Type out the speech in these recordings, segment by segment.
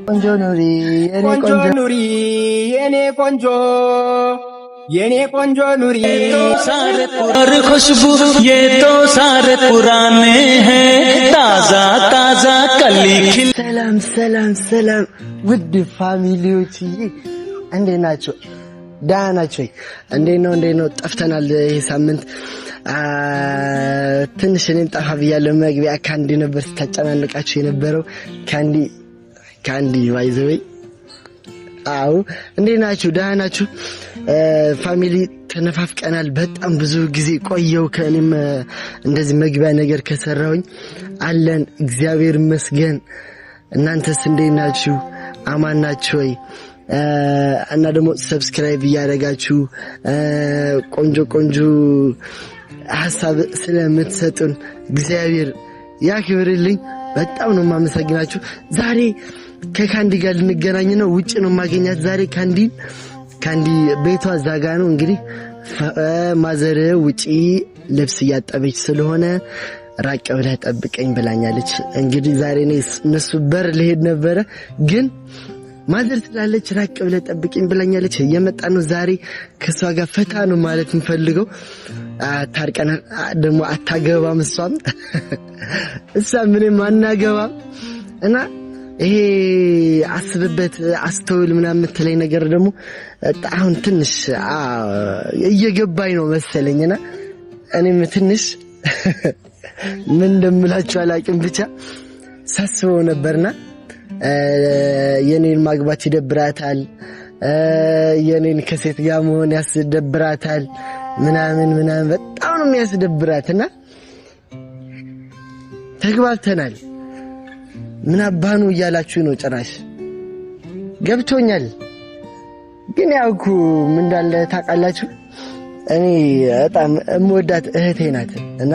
ቆንጆ ኑሪ የኔ ቆንጆ ኑሪ और खुशबू ये तो सारे पुराने हैं ताजा ताजा कली खिल ሰላም ውድ ፋሚሊዎች እንዴት ናችሁ? ደህና ናችሁ? እንዴት ነው ጠፍተናል ይሄ ሳምንት ትንሽ እኔም ጠፋ ብያለሁ። መግቢያ ካንዲ ነበር ስታጨናንቃችሁ የነበረው ካንዲ ባይዘይ አው እንዴት ናችሁ? ደህና ናችሁ? ፋሚሊ ተነፋፍቀናል። በጣም ብዙ ጊዜ ቆየው ከእኔም እንደዚህ መግቢያ ነገር ከሰራውኝ አለን። እግዚአብሔር ይመስገን። እናንተስ እንዴት ናችሁ? አማን ናችሁ ወይ? እና ደግሞ ሰብስክራይብ ያደረጋችሁ ቆንጆ ሐሳብ ስለምትሰጡን እግዚአብሔር ያክብርልኝ። በጣም ነው የማመሰግናችሁ። ዛሬ ከካንዲ ጋር ልንገናኝ ነው። ውጪ ነው ማገኛት ዛሬ ካንዲ ቤቷ ዛጋ ነው። እንግዲህ ማዘር ውጪ ልብስ እያጠበች ስለሆነ ራቅ ብለህ ጠብቀኝ ብላኛለች። እንግዲህ ዛሬ እነሱ በር ልሄድ ነበረ ግን ማዘር ስላለች ራቅ ብለህ ጠብቀኝ ብላኛለች። እየመጣ ነው ዛሬ ከሷ ጋር ፈታ ነው ማለት እንፈልገው። ታርቀና ደግሞ አታገባም እሷ ምንም አናገባም እና ይሄ አስብበት አስተውል ምናምን የምትለኝ ነገር ደግሞ አሁን ትንሽ እየገባኝ ነው መሰለኝና እኔም ትንሽ ምን እንደምላችሁ አላውቅም ብቻ ሳስበው ነበርና የኔን ማግባት ይደብራታል፣ የኔን ከሴት ጋር መሆን ያስደብራታል ምናምን በጣም ነው የሚያስደብራትና ተግባብተናል። ምን አባኑ እያላችሁ ነው? ጭራሽ ገብቶኛል። ግን ያውኩ ምን እንዳለ ታውቃላችሁ? እኔ በጣም እምወዳት እህቴ ናት እና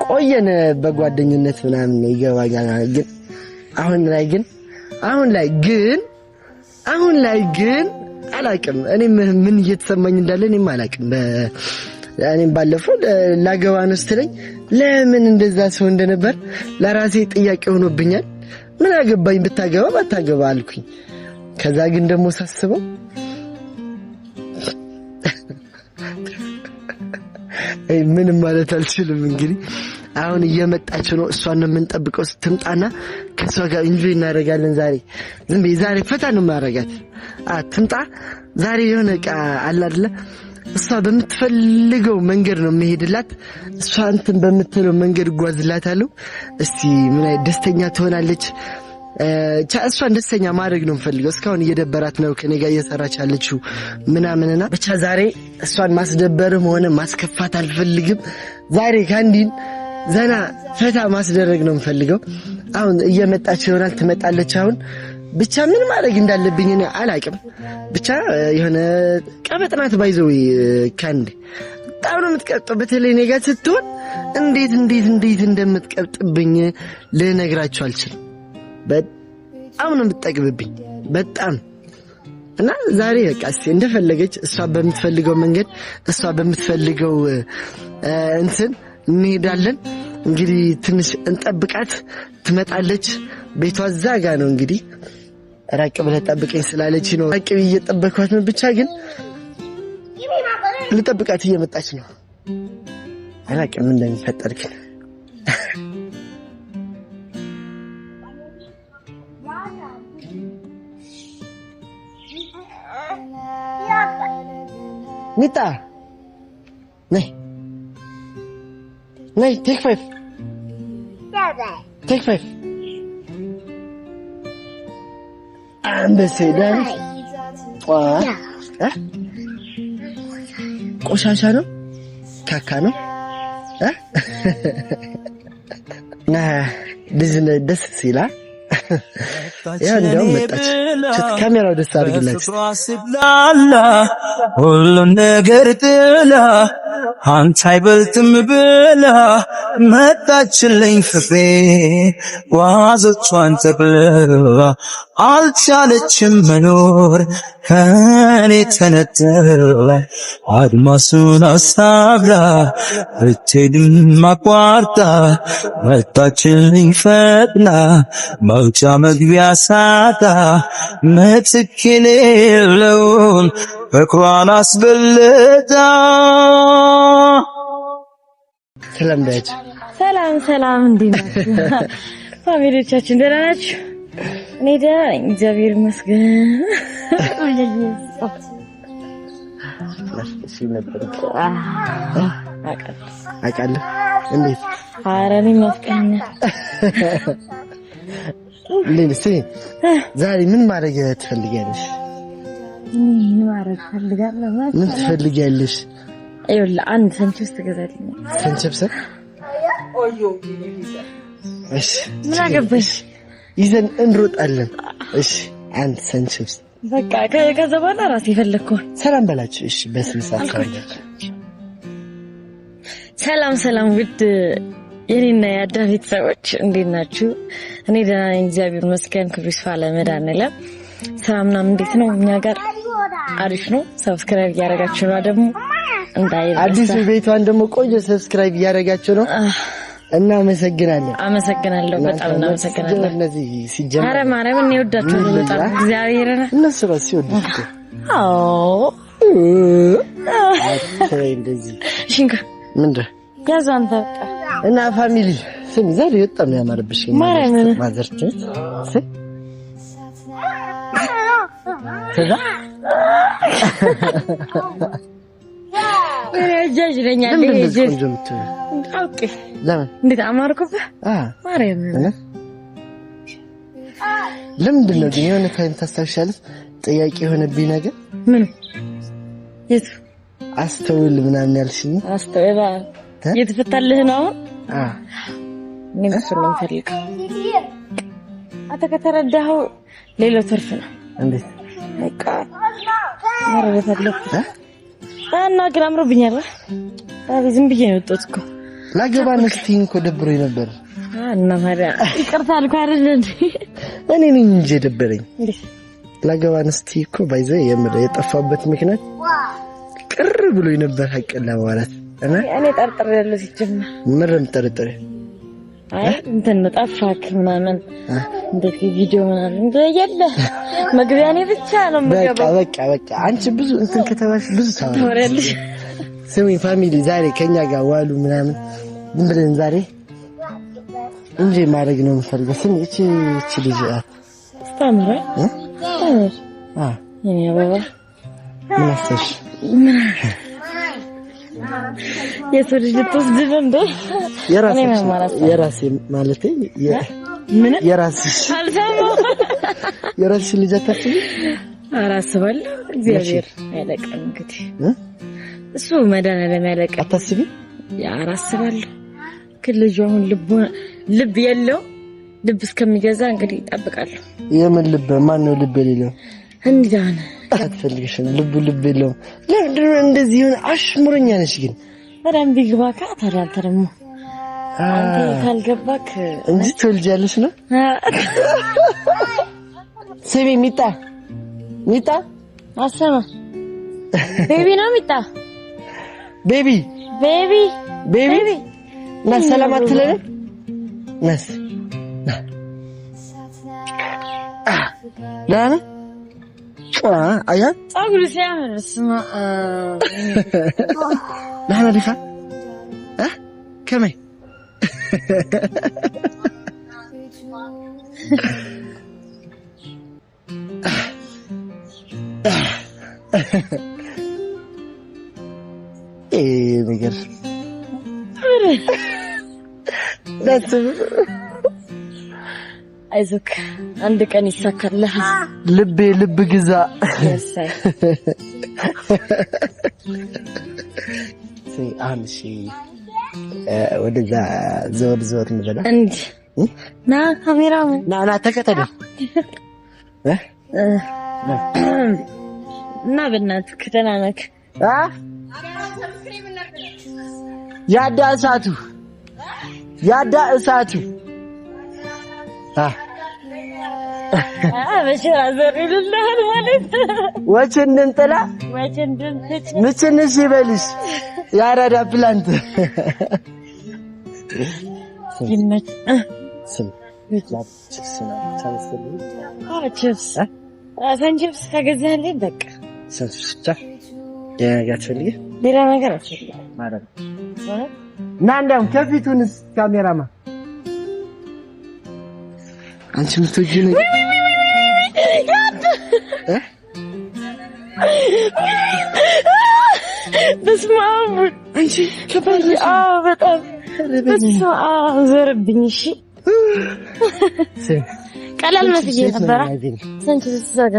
ቆየን በጓደኝነት ምናምን ይገባኛል። ግን አሁን ላይ ግን አላቅም። እኔ ምን እየተሰማኝ እንዳለ እኔም አላቅም። እኔም ባለፈው ላገባ ነው ስትለኝ ለምን እንደዛ ሰው እንደነበር ለራሴ ጥያቄ ሆኖብኛል። ምን አገባኝ ብታገባ ባታገባ አልኩኝ። ከዛ ግን ደግሞ ሳስበው ምንም ማለት አልችልም። እንግዲህ አሁን እየመጣች ነው። እሷን ነው የምንጠብቀው ስትምጣና ከሷ ጋር ኢንጆይ እናደርጋለን። ዛሬ ፈታ ነው ማረጋት። ትምጣ ዛሬ የሆነ ዕቃ አለ አይደለ? እሷ በምትፈልገው መንገድ ነው መሄድላት። እሷ እንትን በምትለው መንገድ ጓዝላታለሁ። እስቲ ምን ደስተኛ ትሆናለች። እሷን ደስተኛ ማድረግ ነው የምፈልገው። እስካሁን እየደበራት ነው ከኔ ጋር እየሰራች ያለችው ምናምንና ብቻ ዛሬ እሷን ማስደበርም ሆነ ማስከፋት አልፈልግም። ዛሬ ካንዲን ዘና ፈታ ማስደረግ ነው የምፈልገው። አሁን እየመጣች ይሆናል፣ ትመጣለች። አሁን ብቻ ምን ማድረግ እንዳለብኝ እኔ አላቅም። ብቻ የሆነ ቀበጥናት ባይዘው ካንዲ በጣም ነው የምትቀብጠው። በተለይ እኔ ጋር ስትሆን እንዴት እንደምትቀብጥብኝ ልነግራችሁ አልችልም። በጣም ነው የምትጠግብብኝ በጣም እና ዛሬ በቃ እስቲ እንደፈለገች እሷ በምትፈልገው መንገድ እሷ በምትፈልገው እንትን እንሄዳለን። እንግዲህ ትንሽ እንጠብቃት፣ ትመጣለች። ቤቷ ዛጋ ነው። እንግዲህ ራቅ ብለህ ጠብቀኝ ስላለች ነው ራቅ ብዬ እየጠበቅኳት ነው። ብቻ ግን ልጠብቃት እየመጣች ነው። አላውቅም እንደሚፈጠር ግን ኒታ ነይ ቴክ 5 አንበሴ ዳን ቆሻሻ ነው ካካ ነው ና ደስ ሲላ ያ እንደው መጣች። ካሜራው ደስ አድርግላችሁ። ሁሉ ነገር ጥላ አንተ አይበልጥም ብላ መጣችልኝ ፍሬ ጓዞቿን ጠቅልላ አልቻለችም መኖር ከኔ ተነጥላ አድማሱን አሳብራ ብትሄድም አቋርጣ መጣችልኝ ፈጥና መውጫ መግቢያ ሳጣ ምትክ የሌለውን ፍቅሯን አስበልጣ። ሰላም ዳያችሁ። ሰላም እንዴት ናችሁ? ፋሚሊዎቻችን ደህና ናችሁ? እኔ ደህና ነኝ እግዚአብሔር ይመስገን። እሺ ነበር አቃለ እንዴት አረኔ መስቀኛ ለኔ ዛሬ ምን ማድረግ ትፈልጊያለሽ? ምን ማድረግ ፈልጋለሁ? ምን ትፈልጊያለሽ? ይኸውልህ አንድ ሰንችስ ትገዛልኝ። ሰንችስ? እሺ ምን አገባሽ? ይዘን እንሮጣለን። እሺ አንድ ሰንችስ በቃ ከዛ በኋላ ራሴ የፈለግከው ሰላም በላችሁ። እሺ በስነ ስርዓት ሰላም ውድ የኔና የአዳም ቤተሰቦች እንዴት ናችሁ? እኔ ደህና ነኝ እግዚአብሔር ይመስገን። ክብሩ ይስፋ ለመድኃኒዓለም። ሰላምና እንዴት ነው? እኛ ጋር አሪፍ ነው። ሰብስክራይብ እያደረጋችሁ ነው ደግሞ እንዳይረሳ። አዲስ ቤቷን ደግሞ ቆንጆ ሰብስክራይብ እያደረጋችሁ ነው። እናመሰግናለን። አመሰግናለሁ። በጣም እናመሰግናለን። እነዚህ ሲጀምር ኧረ ማርያም እኔ ወዳችኋለሁ በጣም እግዚአብሔር እነሱ ራሱ ይወዱት። አዎ እንደዚህ ሽንካ ምንድን ያዝ አንተ በቃ እና ፋሚሊ ስም ዛሬ በጣም ያማረብሽ ማዘርት ከዛ ጃጅ ለኛል ጃጅ ኦኬ ለምን እንዴት አማርኩብህ? ማርያም ለምንድን ነው ግን የሆነ ታይም ታስታውሻለሽ? ጥያቄ የሆነብኝ ነገር ምን የት አስተውል ምናምን ያልሽኝ አስተውል የተፈታልህ ነው። ምን መስሎኝ ፈልክ አንተ ከተረዳኸው ሌላ ትርፍ ነው። እንዴት በቃ ማረበት አለበት እና ግራምሮ ብኛለ ዝም ብዬ ነው የወጣሁት እኮ ላገባ ነስቲን እኮ ደብሮኝ ነበር። እና ማሪያ ይቅርታ አልኩ አይደል እንዴ? እኔ ነኝ እንጂ ደበረኝ። ላገባ ነስቲ እኮ ባይዘ የምር የጠፋበት ምክንያት ቅር ብሎኝ ነበር። ሀቅላ ማለት እኔ ጠርጥሬያለሁ ሲጀምር ምንም ጠርጥሬ አይ እንትን ጠፋክ ምናምን እንደዚህ ቪዲዮ ምናምን እንደየለ መግቢያ እኔ ብቻ ነው የምገባው። በቃ አንቺ ብዙ እንትን ከተባልሽ ብዙ ታወሪያለሽ። ስሚ ፋሚሊ ዛሬ ከኛ ጋር ዋሉ ምናምን ዝም ብለን ዛሬ እንጂ ማድረግ ነው የምፈልገው። ስሚ እቺ ልጅ ስታምራ የኔ አበባ ምን አሰብሽ? የሰው ልጅ ልትወስድ ነው እንዴ? የራሴ ማለቴ ምን የራስሽ የራስሽ ልጅ አታስቢ? አራስባለሁ እግዚአብሔር ያለቀን እንግዲህ እሱ መድኃኒዓለም ያለቀን አታስቢ? ያራስባለሁ ግን ልጅ አሁን ልብ የለው ልብ እስከሚገዛ እንግዲህ እጠብቃለሁ። የምን ልብ? ማን ነው ልብ የሌለው? እንዲዳነ አትፈልግሽም ልብ የለው። ለምንድን ነው እንደዚህ ሆነ? አሽሙረኛ ነሽ ግን በደንብ ይግባካ። ታዲያ አንተ ደግሞ አንተ ካልገባክ እንጂ ትወልጃለሽ ነው። ስሚ ሚጣ አሰማ ቤቢ ነው ሚጣ ቤቢ ና ሰላም አትለንም ነስ ና አያ ጸጉር ሲያምር ስማ ላና ልካ ከመይ ነገር አይዞክ አንድ ቀን ይሳካልሃል። ልብ ግዛ ያሳይ አንሺ ወደዛ ዘወር እንበላ እንዴ ና ካሜራው ና ተከተለ እና በእናትህ ከተናነክ ያዳ እሳቱ በሽራ ዘርልልህ ማለት ወጭንን ጥላ ምችንሽ ይበልሽ ያራዳ ፕላንት ይመች ስም ሰንችብስ ከገዛህልኝ በቃ ሰንችብስ ብቻ ያጋቸልኝ ሌላ ነገር አትፈልግም ማለት እና እንደውም ከፊቱንስ ካሜራማ አንቺ ምትወጂ ነው በስመ አብ አንቺ ከባድ በጣም በስመ አብ ዘረብኝ እሺ ቀላል መስዬ ነበር ሰንችብስ ዘጋ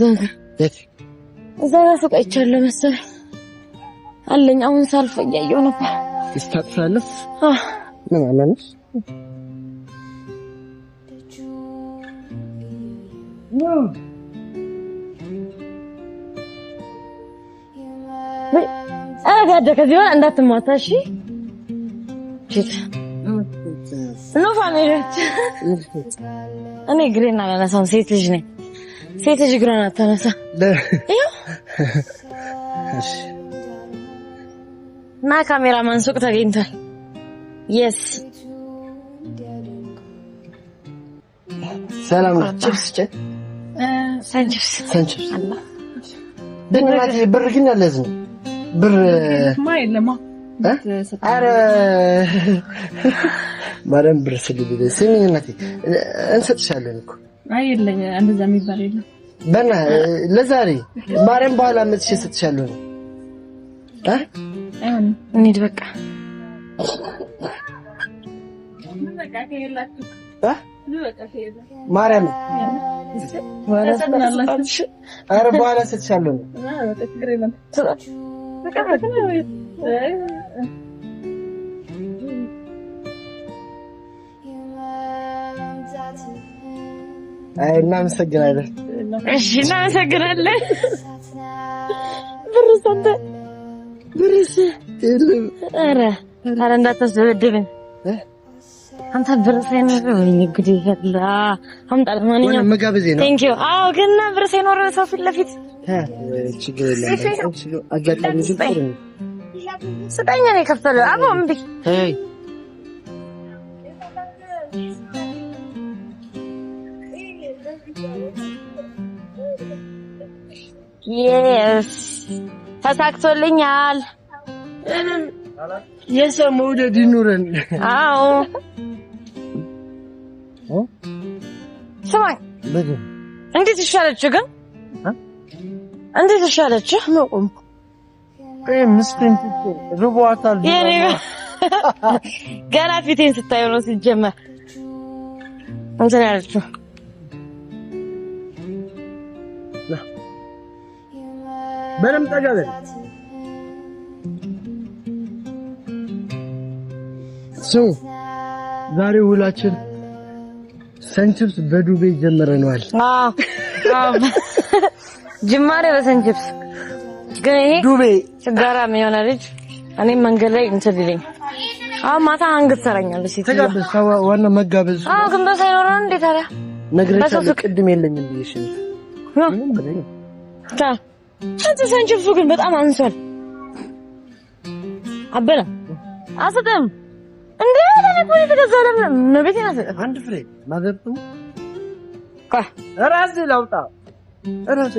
ዘንጋ እዛ ሱቅ አይቻለሁ መሰለኝ አለኝ አሁን ሳልፍ እያየሁ ነበር ይስታጥፋለሁ ምን አለንሽ አጋደ ከዚህ በኋላ እንዳትማታ እሺ ነው ፋሚሊዎች እኔ ግሬና አላነሳም ሴት ልጅ ነኝ ሴት ልጅ ግሬና አታነሳ እሺ ና ካሜራማን ሱቅ ተገኝቷል የስ ሰላም ቺፕስ ሰንችብስ ደንናት ብር ግን አለዝም ብር ማይለማ አረ ማረም ብር ስለዚህ ስሚኝናት እንሰጥሻለን እኮ አይለኝ እንደዛ የሚባል የለም በና ለዛሬ ማረም በኋላ መጥቼ ሰጥሻለሁ እንሂድ በቃ ማርያም አረ በኋላ ሰጥሻለሁ አይ እናመሰግናለን እሺ እናመሰግናለን ብርስ አረ እንዳታስደብድብኝ አንተ ብር ሳይኖር ወይ ጉድ ይፈላ አምጣ ለማንኛውም መጋበዜ ነው ቴንክ ዩ አዎ ግን ብር ሳይኖር ሰው ፊት ለፊት ችግር የለም አጋጣሚ ችግር ስጠኛ ነው የከፈለው አቦ እምቢ ሄይ የስ ተሳክቶልኛል የሰው መውደድ ይኑረን አዎ ስማኝ እንዴት ይሻለችህ ግን እንዴት ይሻለችህ ነው ምስኪን ርቦታል ገና ፊቴን ስታየው ነው ሲጀመር እንትን ያለችው በለም ጠጋበል ዛሬ ውላችን ሰንችብስ በዱቤ ጀመረናል ጅማሬ በሰንችብስ ግን ይሄ ዱቤ ችጋራም የሆነ ልጅ እኔም መንገድ ላይ እንትን ይለኝ ማታ አንገት ሰራኛለሽ ተጋበዝ ዋና መጋበዝ ግን በሳይኖር እንዴ ታዲያ ነግሬሻለሁ ቅድም የለኝም ብዬሽ አንተ ሰንችብሱ ግን በጣም አንሷል አበላ አሰጠም እንዴ ለነገ የተገዛለም ነብቴና አንድ ፍሬ ማዘርቱ ራስ ላውጣ ራስ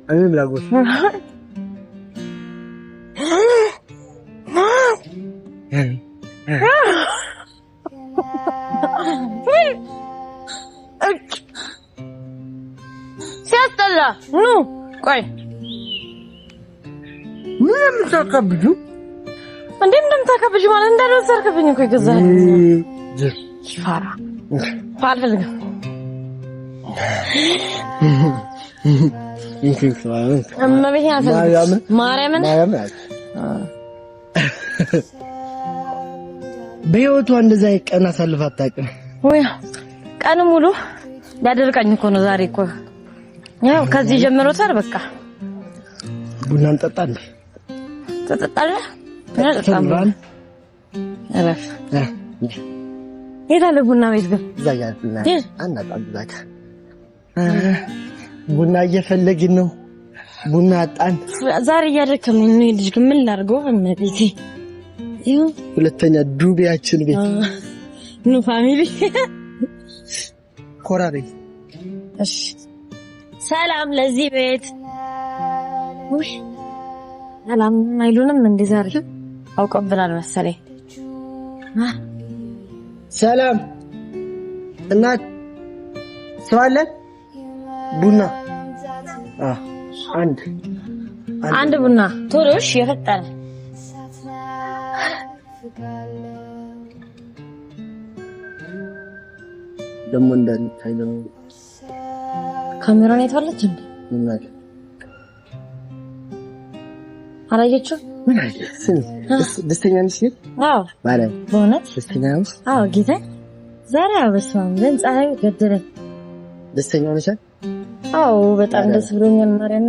አይም ላጎስ ሲያስጠላ ኑ ቆይ ምንም ተከብዱ እንዴም እንደምታከብጂ ማለት እንዳልወሰድክብኝ እኮ ይገዛል ይፋራ አልፈልግም ማርያምን በህይወቷ እንደዛ ቀን አሳልፋ አታውቅም ወይ ቀን ሙሉ ያደርቀኝ እኮ ነው ዛሬ እኮ ያው ከዚህ ጀምሮ ታር በቃ ቡና እንጠጣለን ተጠጣለህ ተጠጣም አረፍ የታለ ቡና ቤት ግን ዘጋትና አናጣጣካ ቡና እየፈለግን ነው ቡና አጣን ዛሬ እያደከመኝ ነው ልጅ ግን ምን ላድርገው እመቤቴ ይኸው ሁለተኛ ዱቢያችን ቤት ኑ ፋሚሊ ኮራሬ እሺ ሰላም ለዚህ ቤት ውይ ሰላም አይሉንም እንዴ ዛሬ አውቀብናል መሰለኝ ሰላም እናት ሰው አለ ቡና አንድ ቡና ቶሎሽ የፈጠረ ደሞ እንዳልታይ ነው ካሜራውን አይተዋለች እንዴ ምን አለ አላየችው ምን አለ ደስተኛ ነሽ አዎ ማለት በእውነት ደስተኛ ነሽ አዎ ጌታ ዛሬ አበስማም ግን ፀሐዩ ገደለ ደስተኛ ነሽ አዎ በጣም ደስ ብሎኛል ማርያም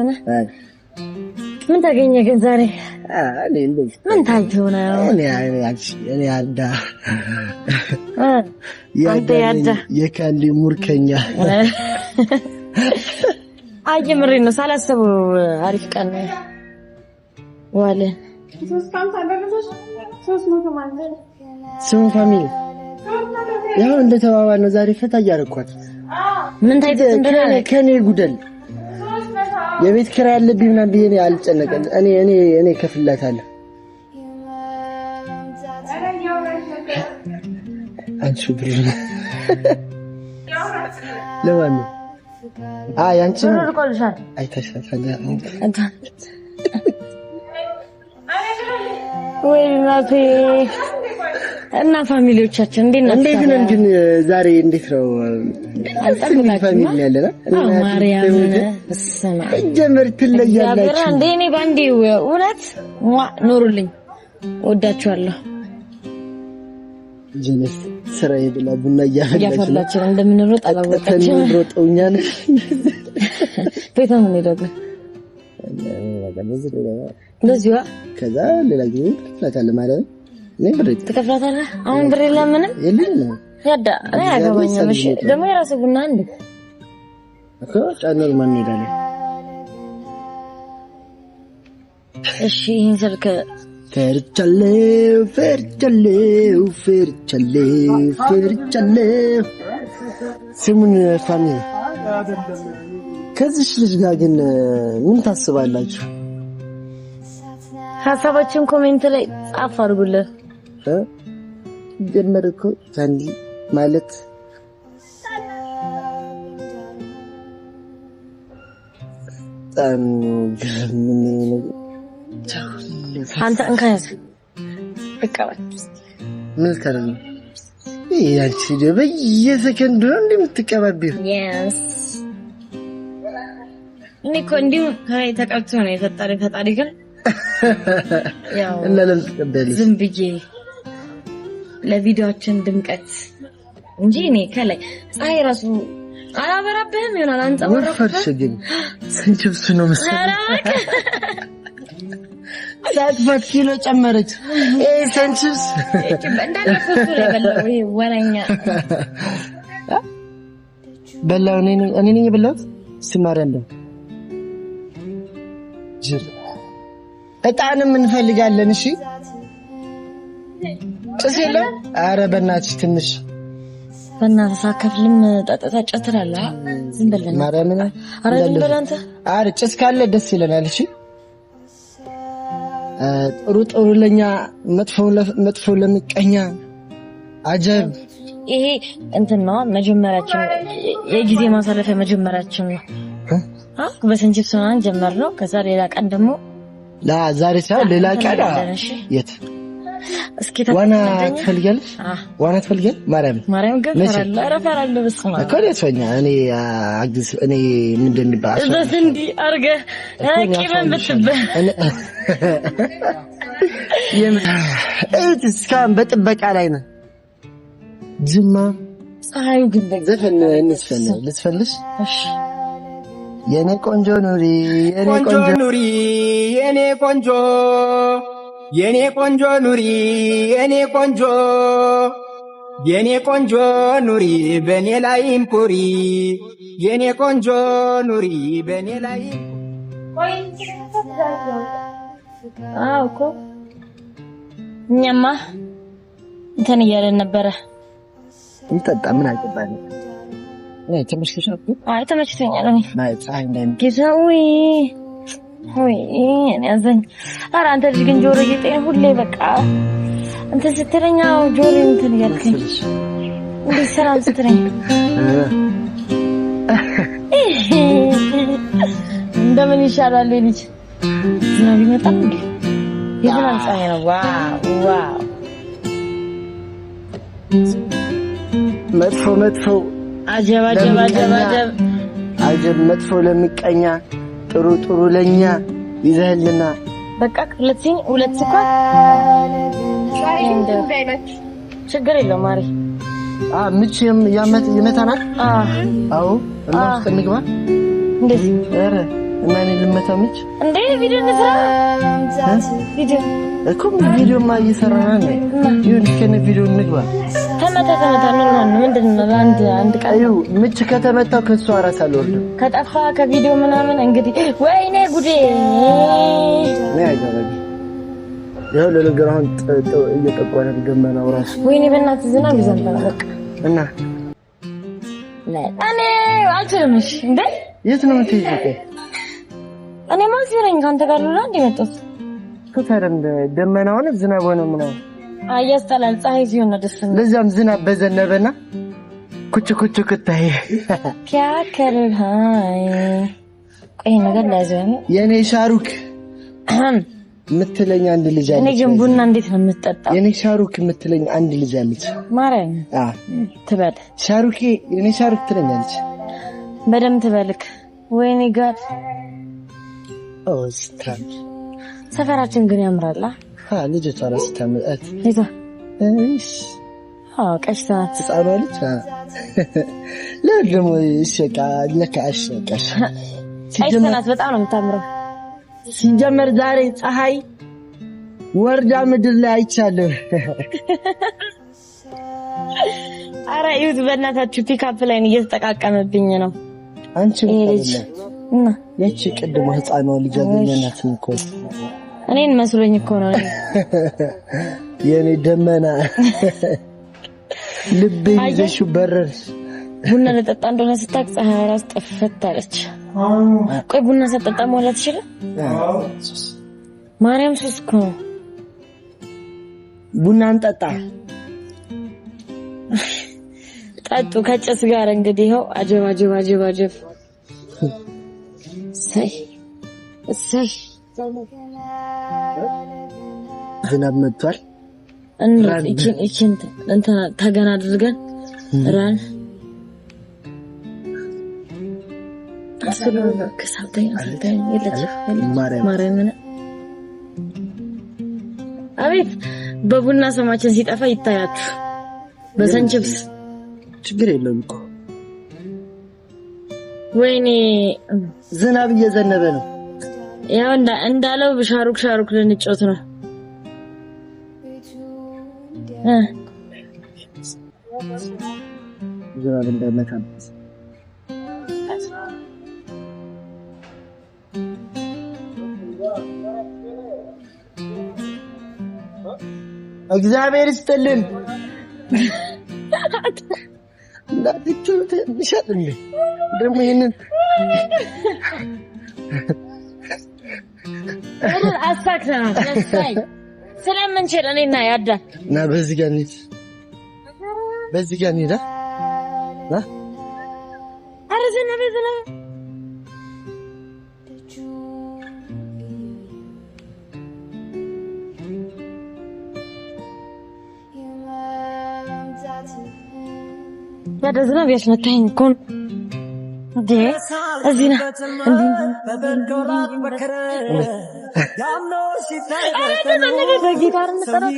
ምን ታገኘ ግን ዛሬ እኔ እንደዚህ ምን ታይተው ነው እኔ ያዳ አንተ ያዳ የካንዲ ሙርከኛ አየምሬ ነው ሳላስበው አሪፍ ቀን ዋለ 350 አደረሰሽ 300 ማለት ስሙ ፋሚሊ ያው እንደተባባል ነው ዛሬ ፈታ እያረኳት ምን ታይተው እንደሆነ ከኔ ጉደል የቤት ኪራይ ያለብኝ ምናምን ብዬ እኔ አልጨነቀም እኔ ከፍላታለሁ አንቺ ብር ለማን ያንቺ ብር ቆልሻል አይተሻታል ወይ እናቴ እና ፋሚሊዎቻችን እንዴት ነው ግን ዛሬ እንዴት ነው ፋሚሊ ያለና ማርያም እስማ ጀመር ትለያላችሁ እንዴ እኔ ባንዴ እውነት ኑሩልኝ ወዳችኋለሁ ጀነስ ስራዬ ብላ ቡና እያፈላችሁ እንደምንሮጥ አላወቃችሁም ሮጠውኛል ቤተም እንሄዳለን እንደዚሁ ከዛ ሌላ ጊዜ ትከፍላታለህ ማለት ነው ነኝ ብር ትከፍላታለህ አሁን ብር የለም የለም ያዳ እኔ አያገባኝም እሺ ደግሞ የራስህ ቡና እንዴ እኮ ጫነር ማን ይላል እሺ ይሄን ስልክ ፈርቻለሁ ስሙን ፋሚሊ ከዚህ ልጅ ጋር ግን ምን ታስባላችሁ ሐሳባችሁን ኮሜንት ላይ ጻፍ አድርጉልኝ ጀመርኩ ካንዲ ማለት አንተ እንካያስ እቀበል ምን ታረግ ያንቺ በየሰከንዱ ነው እንደምትቀባቢው yes እኔ ኮንዲም ከላይ ተቀብቶ ነው ፈጣሪ ግን ያው እና ለምን ተቀበልሽ ዝም ብዬ ለቪዲዮአችን ድምቀት እንጂ እኔ ከላይ ፀሐይ ራሱ አላበራብህም ይሆናል አንጸባረቅሽ ግን ሰንችብስ ነው መሰለኝ ሳትፈት ኪሎ ጨመረች ሰንችብስ እንዳልኩት ለበለው ወራኛ በላው እኔ ነኝ የበላሁት ሲማረንደ እጣንም እንፈልጋለን እሺ ጭስ የለም ኧረ በእናትሽ ትንሽ በእናትህ ሳከፍልም ጠጥታ ጨትራለ ዝም በለን ማርያምን ኧረ ዝም በል አንተ ኧረ ጭስ ካለ ደስ ይለናል እሺ ጥሩ ለኛ መጥፎ ለምቀኛ አጀብ ይሄ እንትን ነው መጀመሪያችን የጊዜ ማሳለፊያ መጀመሪያችን ነው በሰንቺፕ ሰናን ጀመርነው ከዛ ሌላ ቀን ደግሞ ዛሬ ሳይሆን ሌላ ቀን የት እስኪ ዋና ትፈልጊያለሽ ዋና ትፈልጊያለሽ ማርያም ገፈራለ አረፈራለ በስማ ኮሌቶኛ እኔ ምንድን ይባል በስንዲ አርገ ቂመን ብትበ እስካሁን በጥበቃ ላይ ነው ጅማ ፀሐዩ ግን ዘፈን ልትፈልሽ እሺ የኔ ቆንጆ ኑሪ የኔ ቆንጆ የኔ ቆንጆ ኑሪ የኔ ቆንጆ የኔ ቆንጆ ኑሪ በኔ ላይም ኩሪ የኔ ቆንጆ ኑሪ በኔ ላይ እኮ እኛማ እንትን እያለን ነበረ። እንጠጣ ምን አገባኝ? ተመችቶኛል። እኔ ያዘኝ። ኧረ አንተ ልጅ ግን ጆሮ ጌጤን ሁሌ በቃ እንትን ስትለኝ ጆሮ እንትን እያልከኝ እንዴት ሰላም ስትለኝ እንደምን ይሻላል ልጅ ዝናብ ይመጣል እንዴ? የዝናብ ፀሐይ ነው። ዋው መጥፎ አጀብ መጥፎ ለምቀኛ ጥሩ ለኛ ይዘህልና በቃ ሁለት ስኳር ችግር የለውም። ማሪ ምች ይመታናል። አዎ እና ውስጥ እንግባ እንዴ? ኧረ እና እኔ ልመታ ምች እንዴ? ቪዲዮ እንስራ። ቪዲዮማ እየሰራን ነው። ይሁን ከነ ቪዲዮ እንግባ። ተመታ ምንድነው? አንድ ቃል ምች ከተመታው ከሷ ራስ አልወርድም ከጠፋ ከቪዲዮ ምናምን እንግዲህ ወይኔ ጉዴ ነው ያገባኝ። ያው ለነገር አሁን እየጠቆረ ደመናው ራሱ ወይኔ በእናትህ ዝናብ ይዘንባል። በቃ እና እኔ አልችልም። እሺ እንዴ የት ነው የምትሄጂው? እኔ ማስፈረኝ ካንተ ጋር ነው እንዴ መጣሁት? ከተረም ደመናው ነው ዝናብ ሆነ ምናምን አያስጠላል። ፀሐይ ሲሆን ነው ደስ የሚለው። ለዛም ዝናብ በዘነበና ኩቹ ከታይ ከያከርሃይ ቆይ ነገር ላዘኝ የኔ ሻሩክ ምትለኝ አንድ ልጅ አለች። እኔ ግን ቡና እንዴት ነው የምትጠጣው? የኔ ሻሩክ ምትለኝ አንድ ልጅ አለች። ማርያም ትበል ሻሩኬ የኔ ሻሩክ ትለኛለች። በደም ትበልክ። ወይኔ ጋር ስታም ሰፈራችን ግን ያምራል። ልጅቷ ራስ ታምጣት ይዛ ቀሽታ ትጻባለች። ለደሞ ይሸቃ ለካሽ ቀሽ ሲጀመር በጣም ነው የምታምረው። ሲጀመር ዛሬ ፀሐይ ወርዳ ምድር ላይ አይቻለሁ። አረ ይሁት በእናታችሁ ፒካፕ ላይ እየተጠቃቀመብኝ ነው። አንቺ ልጅ እና ያቺ ቅድሞ ህፃኗ ልጅ አገኘናት እኮ እኔን መስሎኝ እኮ ነው። የኔ ደመና ልቤ ይዘሽ በረር ቡና ለጠጣ እንደሆነ ስታቅ ፀሐይ ራስ ጠፈት አለች። ቆይ ቡና ሰጠጣ ማለት ይችላል? ማርያም ሱስ እኮ ቡና እንጠጣ ጠጡ ከጨስ ጋር እንግዲህ ይኸው አጀብ እሰይ ዝናብ መጥቷል። እቺን እንትና ተገና አድርገን ራን አስሎ ከሳብተኛ ማርያምን አቤት በቡና ሰማችን ሲጠፋ ይታያችሁ በሰንችብስ ችግር የለውም እኮ ወይኔ ዝናብ እየዘነበ ነው። ያው እንዳለው ሻሩክ ልንጮት ነው። ዝናብ እንደመታን እግዚአብሔር ይስጥልን። እንዳትቹ ትንሽልኝ ደግሞ ይሄንን አሳክተና ስለምንችል እኔና ያዳ እና በዚህ ጋር እንሂድ ኧረ ዝናብ ያዳ ዝናብ ያስመታኝ እኮ እዚህ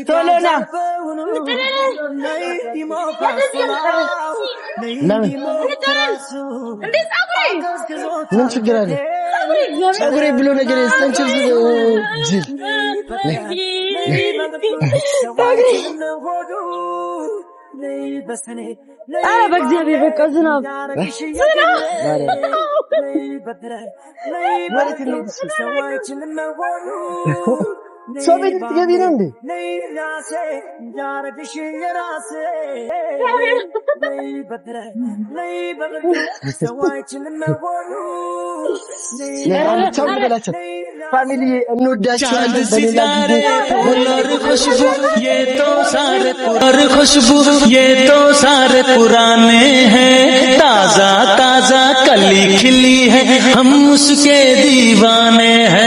ቶሎ ና። ምን ችግር አለ? ፀጉሬ ብሎ ነገር ስተንችል ጅል ኧረ በእግዚአብሔር በቃ ዝናብ ሰው ቤት ልትገቢ ነው እንዴ? ቻው በላቸው። ፋሚሊ እንወዳችኋለን። और खुशबू ये तो सारे पुराने हैं, ताजा ताजा कली खिली है, हम उसके दीवाने हैं।